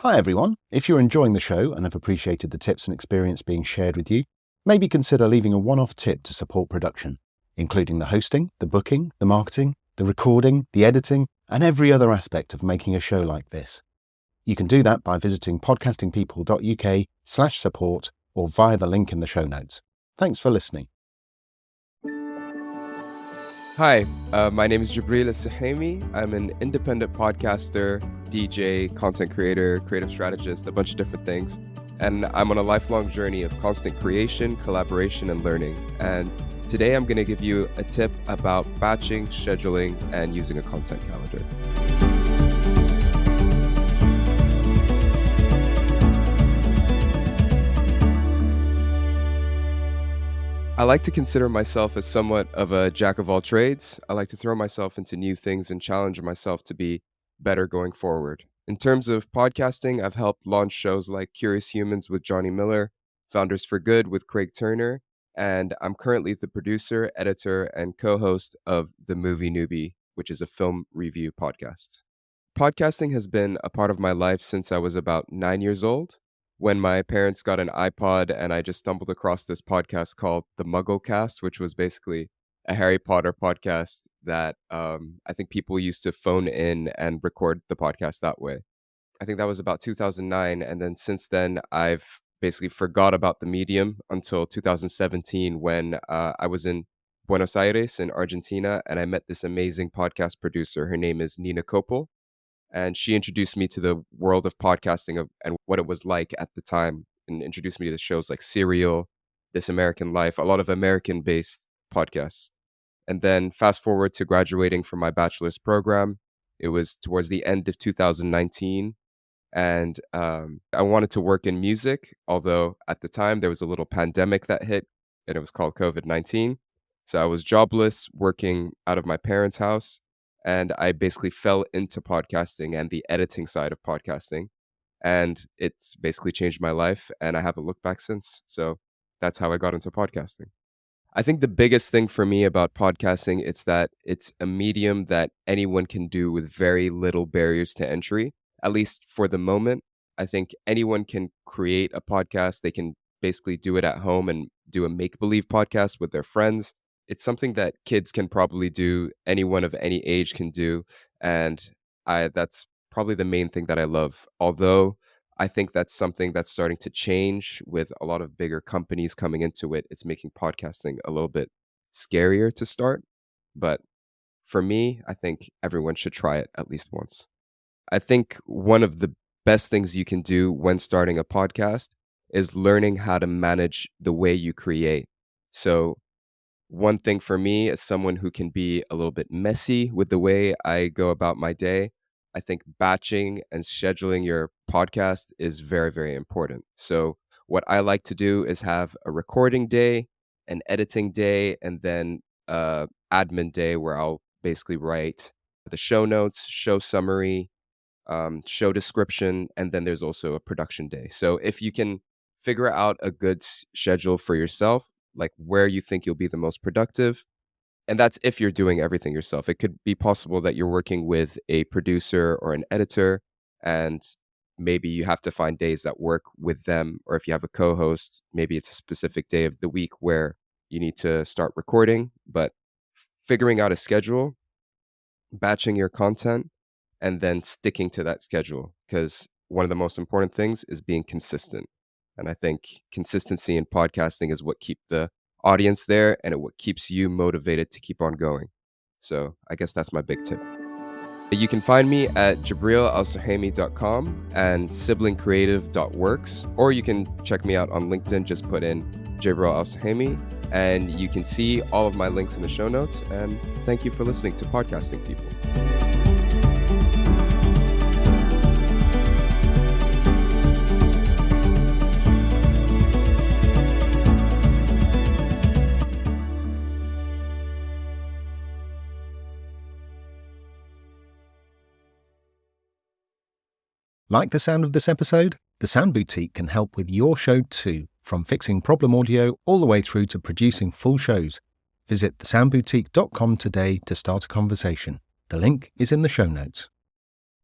Hi everyone, if you're enjoying the show and have appreciated the tips and experience being shared with you, maybe consider leaving a one-off tip to support production, including the hosting, the booking, the marketing, the recording, the editing, and every other aspect of making a show like this. You can do that by visiting podcastingpeople.uk/support or via the link in the show notes. Thanks for listening. Hi, my name is Jabriel AlSuhaimi. I'm an independent podcaster, DJ, content creator, creative strategist, a bunch of different things. And I'm on a lifelong journey of constant creation, collaboration, and learning. And today I'm going to give you a tip about batching, scheduling, and using a content calendar. I like to consider myself as somewhat of a jack of all trades. I like to throw myself into new things and challenge myself to be better going forward. In terms of podcasting, I've helped launch shows like Curious Humans with Johnny Miller, Founders for Good with Craig Turner, and I'm currently the producer, editor, and co-host of The Movie Newbie, which is a film review podcast. Podcasting has been a part of my life since I was about 9 years old, when my parents got an iPod and I just stumbled across this podcast called The Mugglecast, which was basically a Harry Potter podcast that I think people used to phone in and record the podcast that way. I think that was about 2009. And then since then, I've basically forgot about the medium until 2017 when I was in Buenos Aires in Argentina and I met this amazing podcast producer. Her name is Nina Koppel. And she introduced me to the world of podcasting and what it was like at the time, and introduced me to the shows like Serial, This American Life, a lot of American-based podcasts. And then fast forward to graduating from my bachelor's program. It was towards the end of 2019. And I wanted to work in music, although at the time there was a little pandemic that hit, and it was called COVID-19. So I was jobless, working out of my parents' house. And I basically fell into podcasting and the editing side of podcasting. And it's basically changed my life. And I haven't looked back since. So that's how I got into podcasting. I think the biggest thing for me about podcasting is that it's a medium that anyone can do with very little barriers to entry, at least for the moment. I think anyone can create a podcast. They can basically do it at home and do a make-believe podcast with their friends. It's something that kids can probably do, anyone of any age can do, and that's probably the main thing that I love. Although I think that's something that's starting to change with a lot of bigger companies coming into it. It's making podcasting a little bit scarier to start, but for me, I think everyone should try it at least once. I think one of the best things you can do when starting a podcast is learning how to manage the way you create. So one thing for me as someone who can be a little bit messy with the way I go about my day, I think batching and scheduling your podcast is very, very important. So what I like to do is have a recording day, an editing day, and then admin day where I'll basically write the show notes, show summary, show description, and then there's also a production day. So if you can figure out a good schedule for yourself, like where you think you'll be the most productive. And that's if you're doing everything yourself. It could be possible that you're working with a producer or an editor, and maybe you have to find days that work with them. Or if you have a co-host, maybe it's a specific day of the week where you need to start recording. But figuring out a schedule, batching your content, and then sticking to that schedule. Because one of the most important things is being consistent. And I think consistency in podcasting is what keeps the audience there and what keeps you motivated to keep on going. So I guess that's my big tip. You can find me at JabrielAlSuhaimi.com and siblingcreative.works, or you can check me out on LinkedIn. Just put in Jabriel AlSuhaimi and you can see all of my links in the show notes. And thank you for listening to Podcasting People. Like the sound of this episode? The Sound Boutique can help with your show too, from fixing problem audio all the way through to producing full shows. Visit thesoundboutique.com today to start a conversation. The link is in the show notes.